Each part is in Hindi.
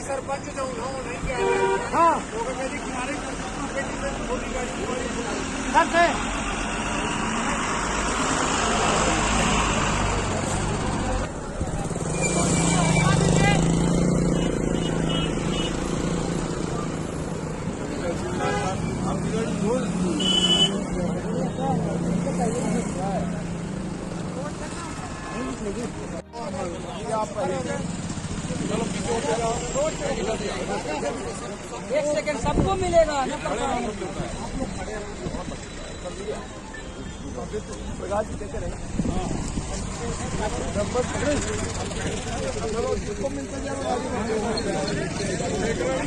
सरपंच जो नहीं किया हाँ मेरी किनारे छोटी गाड़ी सर से एक सेकंड सबको मिलेगा ना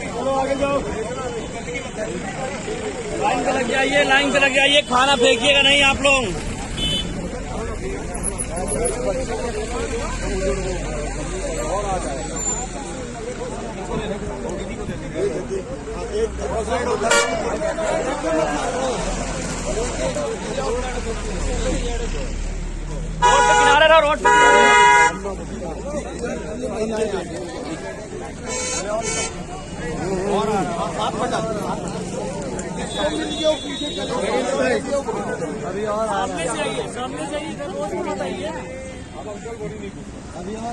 चलो आगे जाओ। लाइन पे लग जाइए, लाइन पे लग जाइए, खाना फेंकिएगा नहीं आप लोग। रोड पे किनारे रहो, रोड पे अभी और सामने से आइए, सामने से आइए, इधर रोड पे मत आइए। अभी और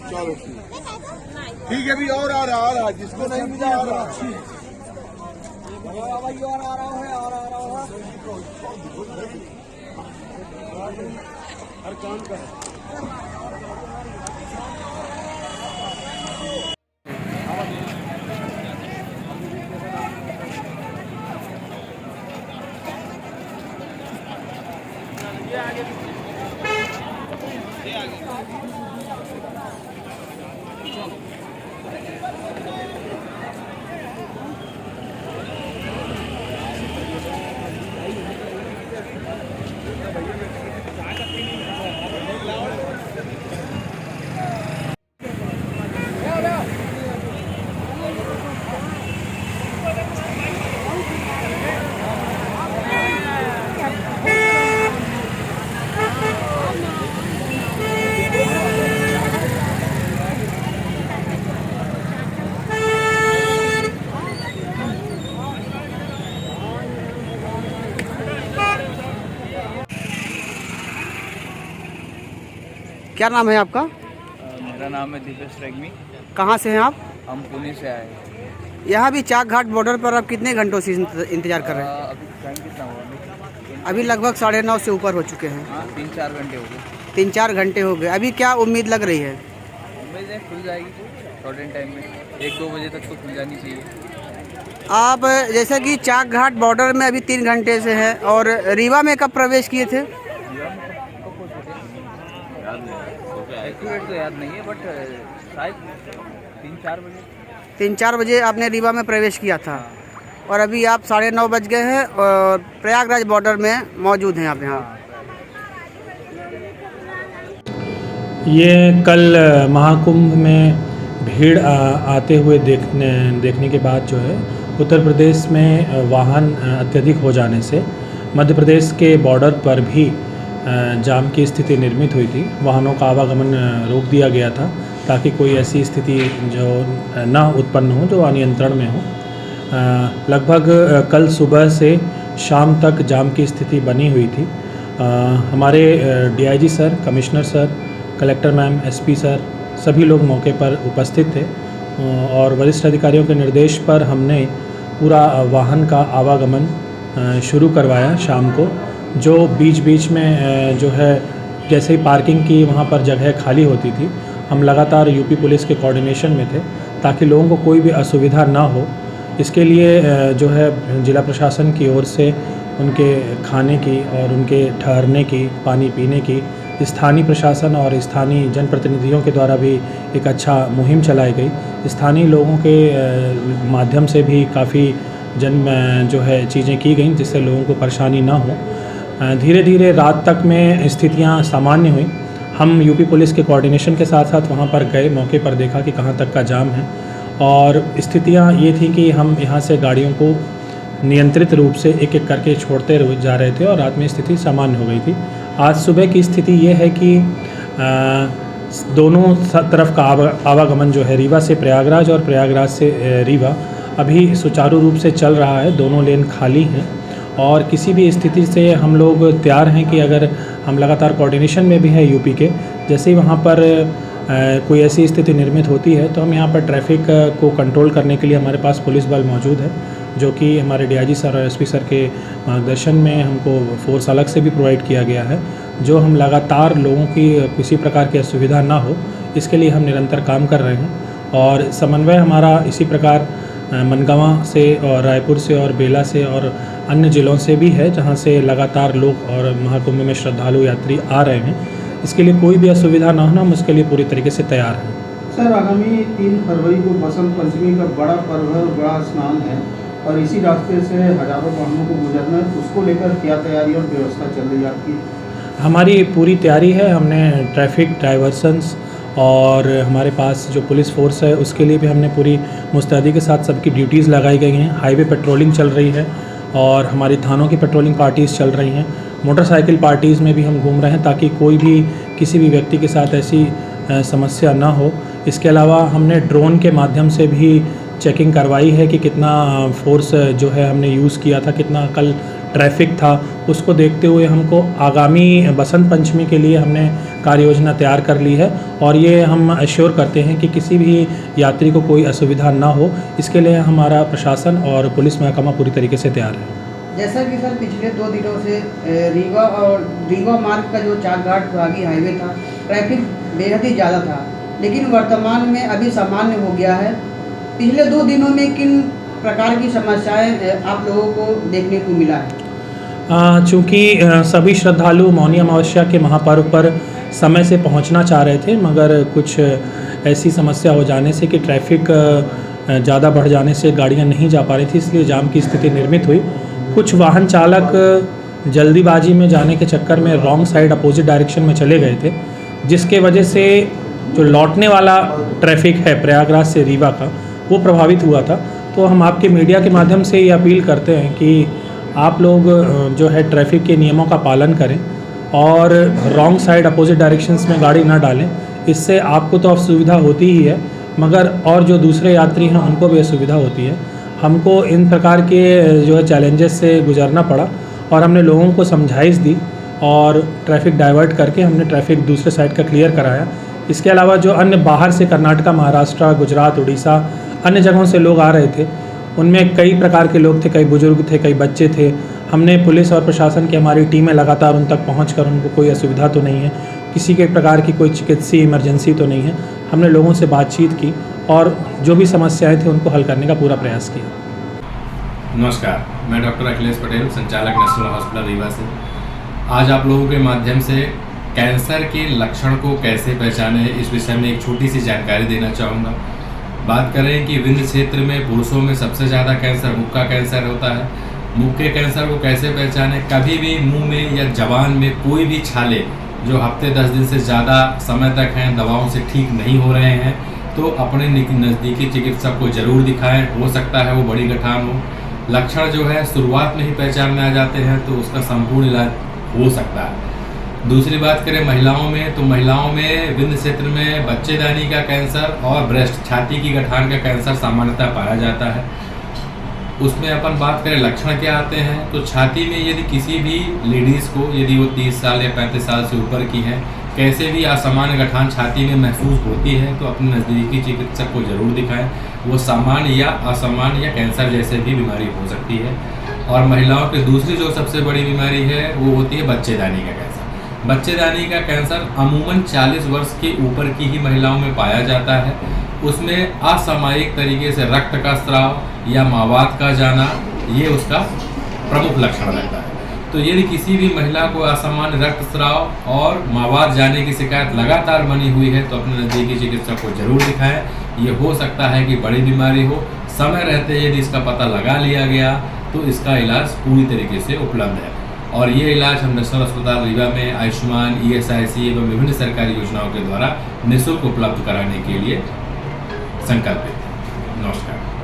चलो ठीक है। अभी और आ रहा जिसको नहीं मिला आ रहा भाई और आ रहा है, और आ रहा है। हर काम कर क्या नाम है आपका? मेरा नाम है दिपेश रेग्मी। कहाँ से हैं आप? हम पुणे से आए हैं। यहाँ भी चाक घाट बॉर्डर पर आप कितने घंटों से इंतजार कर रहे हैं? अभी टाइम कितना हुआ? अभी लगभग 9:30 से ऊपर हो चुके हैं। हाँ 3-4 घंटे हो गए। 3-4 घंटे हो गए। अभी क्या उम्मीद लग रही है? उम्मीद है खुल जाएगी शॉर्ट टाइम में, 1-2 बजे तक तो खुल जानी चाहिए। आप जैसे कि चाक घाट बॉर्डर में अभी 3 घंटे से है और रीवा में कब प्रवेश किए थे? एक्यूरेट तो याद नहीं है बट शायद 3-4 बजे। 3-4 बजे आपने रीवा में प्रवेश किया था और अभी आप 9:30 बज गए हैं और प्रयागराज बॉर्डर में मौजूद हैं आप यहाँ। ये कल महाकुंभ में भीड़ आते हुए देखने के बाद जो है उत्तर प्रदेश में वाहन अत्यधिक हो जाने से मध्य प्रदेश के बॉर्डर पर भी जाम की स्थिति निर्मित हुई थी। वाहनों का आवागमन रोक दिया गया था ताकि कोई ऐसी स्थिति जो न उत्पन्न हो जो अनियंत्रण में हो। लगभग कल सुबह से शाम तक जाम की स्थिति बनी हुई थी। हमारे DIG sir, commissioner sir, collector ma'am, SP sir सभी लोग मौके पर उपस्थित थे और वरिष्ठ अधिकारियों के निर्देश पर हमने पूरा वाहन का आवागमन शुरू करवाया शाम को। जो बीच बीच में जो है जैसे ही पार्किंग की वहाँ पर जगह खाली होती थी, हम लगातार यूपी पुलिस के कोऑर्डिनेशन में थे ताकि लोगों को कोई भी असुविधा ना हो। इसके लिए जो है जिला प्रशासन की ओर से उनके खाने की और उनके ठहरने की, पानी पीने की, स्थानीय प्रशासन और स्थानीय जनप्रतिनिधियों के द्वारा भी एक अच्छा मुहिम चलाई गई। स्थानीय लोगों के माध्यम से भी काफ़ी जो है चीज़ें की गई जिससे लोगों को परेशानी ना हो। धीरे धीरे रात तक में स्थितियां सामान्य हुई। हम यूपी पुलिस के कोऑर्डिनेशन के साथ साथ वहां पर गए, मौके पर देखा कि कहां तक का जाम है और स्थितियां ये थी कि हम यहां से गाड़ियों को नियंत्रित रूप से एक एक करके छोड़ते जा रहे थे और रात में स्थिति सामान्य हो गई थी। आज सुबह की स्थिति ये है कि दोनों तरफ का आवागमन जो है रीवा से प्रयागराज और प्रयागराज से रीवा अभी सुचारू रूप से चल रहा है। दोनों लेन खाली हैं और किसी भी स्थिति से हम लोग तैयार हैं कि अगर हम लगातार कोऑर्डिनेशन में भी हैं यूपी के, जैसे ही वहाँ पर कोई ऐसी स्थिति निर्मित होती है तो हम यहाँ पर ट्रैफिक को कंट्रोल करने के लिए हमारे पास पुलिस बल मौजूद है, जो कि हमारे डीआईजी सर और एसपी सर के मार्गदर्शन में हमको फोर्स अलग से भी प्रोवाइड किया गया है, जो हम लगातार लोगों की किसी प्रकार की असुविधा ना हो इसके लिए हम निरंतर काम कर रहे हैं। और समन्वय हमारा इसी प्रकार मनगावा से और रायपुर से और बेला से और अन्य ज़िलों से भी है, जहाँ से लगातार लोग और महाकुंभ में श्रद्धालु यात्री आ रहे हैं। इसके लिए कोई भी असुविधा ना होना, हम उसके लिए पूरी तरीके से तैयार हैं। सर, आगामी 3 फरवरी को बसंत पंचमी का बड़ा पर्व है, बड़ा स्नान है और इसी रास्ते से हजारों वाहनों को गुजरना है, उसको लेकर क्या तैयारी और व्यवस्था चल रही है आपकी? हमारी पूरी तैयारी है। हमने ट्रैफिक डाइवर्सन्स और हमारे पास जो पुलिस फोर्स है उसके लिए भी हमने पूरी मुस्तैदी के साथ सबकी ड्यूटीज़ लगाई गई हैं। हाईवे पेट्रोलिंग चल रही है और हमारी थानों की पेट्रोलिंग पार्टीज़ चल रही हैं। मोटरसाइकिल पार्टीज़ में भी हम घूम रहे हैं ताकि कोई भी किसी भी व्यक्ति के साथ ऐसी समस्या ना हो। इसके अलावा हमने ड्रोन के माध्यम से भी चेकिंग करवाई है कि कितना फोर्स जो है हमने यूज़ किया था, कितना कल ट्रैफिक था, उसको देखते हुए हमको आगामी बसंत पंचमी के लिए हमने कार्य योजना तैयार कर ली है और ये हम एश्योर करते हैं कि किसी भी यात्री को कोई असुविधा ना हो। इसके लिए हमारा प्रशासन और पुलिस महकमा पूरी तरीके से तैयार है। जैसा कि सर पिछले 2 दिनों से रीवा मार्ग का जो चाकघाट विभागीय हाईवे था, ट्रैफिक बेहद ही ज़्यादा था, लेकिन वर्तमान में अभी सामान्य हो गया है। पिछले 2 दिनों में किन प्रकार की समस्याएं आप लोगों को देखने को मिला है? चूँकि सभी श्रद्धालु मौनी अमावस्या के महापर्व पर समय से पहुंचना चाह रहे थे, मगर कुछ ऐसी समस्या हो जाने से कि ट्रैफिक ज़्यादा बढ़ जाने से गाड़ियां नहीं जा पा रही थी, इसलिए जाम की स्थिति निर्मित हुई। कुछ वाहन चालक जल्दीबाजी में जाने के चक्कर में रॉन्ग साइड अपोजिट डायरेक्शन में चले गए थे, जिसके वजह से जो लौटने वाला ट्रैफिक है प्रयागराज से रीवा का वो प्रभावित हुआ था। तो हम आपके मीडिया के माध्यम से ये अपील करते हैं कि आप लोग जो है ट्रैफिक के नियमों का पालन करें और रॉन्ग साइड अपोजिट डायरेक्शंस में गाड़ी ना डालें। इससे आपको तो असुविधा होती ही है, मगर और जो दूसरे यात्री हैं उनको भी असुविधा होती है। हमको इन प्रकार के जो है चैलेंजेस से गुजरना पड़ा और हमने लोगों को समझाइश दी और ट्रैफिक डाइवर्ट करके हमने ट्रैफिक दूसरे साइड का क्लियर कराया। इसके अलावा जो अन्य बाहर से कर्नाटका, महाराष्ट्र, गुजरात, उड़ीसा, अन्य जगहों से लोग आ रहे थे, उनमें कई प्रकार के लोग थे, कई बुजुर्ग थे, कई बच्चे थे। हमने पुलिस और प्रशासन की हमारी टीमें लगातार उन तक पहुंचकर उनको कोई असुविधा तो नहीं है, किसी के प्रकार की कोई चिकित्सीय इमरजेंसी तो नहीं है, हमने लोगों से बातचीत की और जो भी समस्याएं थी उनको हल करने का पूरा प्रयास किया। नमस्कार, मैं डॉक्टर अखिलेश पटेल, संचालक नेशनल हॉस्पिटल रीवा से। आज आप लोगों के माध्यम से कैंसर के लक्षण को कैसे पहचाने इस विषय में एक छोटी सी जानकारी देना चाहूँगा। बात करें कि विंध्य क्षेत्र में पुरुषों में सबसे ज़्यादा कैंसर मुख का कैंसर होता है। मुख के कैंसर को कैसे पहचाने? कभी भी मुंह में या जबान में कोई भी छाले जो हफ्ते 10 दिन से ज़्यादा समय तक हैं, दवाओं से ठीक नहीं हो रहे हैं, तो अपने नज़दीकी चिकित्सक को ज़रूर दिखाएं। हो सकता है वो बड़ी गठान हो। लक्षण जो है शुरुआत में ही पहचान में आ जाते हैं तो उसका संपूर्ण इलाज हो सकता है। दूसरी बात करें महिलाओं में, तो महिलाओं में विंध्य क्षेत्र में बच्चेदानी का कैंसर और ब्रेस्ट छाती की गठान का कैंसर सामान्यतः पाया जाता है। उसमें अपन बात करें लक्षण क्या आते हैं, तो छाती में यदि किसी भी लेडीज़ को, यदि वो 30 साल या 35 साल से ऊपर की हैं, कैसे भी असामान्य गठान छाती में महसूस होती है तो अपने नज़दीकी चिकित्सक को ज़रूर दिखाएं। वो सामान्य या असामान्य या कैंसर जैसे भी बीमारी हो सकती है। और महिलाओं की दूसरी जो सबसे बड़ी बीमारी है वो होती है बच्चेदानी का कैंसर। बच्चेदानी का कैंसर अमूमन 40 वर्ष के ऊपर की ही महिलाओं में पाया जाता है। उसमें असामयिक तरीके से रक्त का स्राव या मावात का जाना, ये उसका प्रमुख लक्षण रहता है। तो यदि किसी भी महिला को असामान्य रक्तस्राव और मावात जाने की शिकायत लगातार बनी हुई है तो अपने नज़दीकी चिकित्सक को जरूर दिखाएं। ये हो सकता है कि बड़ी बीमारी हो। समय रहते यदि इसका पता लगा लिया गया तो इसका इलाज पूरी तरीके से उपलब्ध है। और ये इलाज हम नेशनल अस्पताल रीवा में आयुष्मान, ESIC एवं विभिन्न सरकारी योजनाओं के द्वारा निःशुल्क उपलब्ध कराने के लिए संकल्पित है। नमस्कार।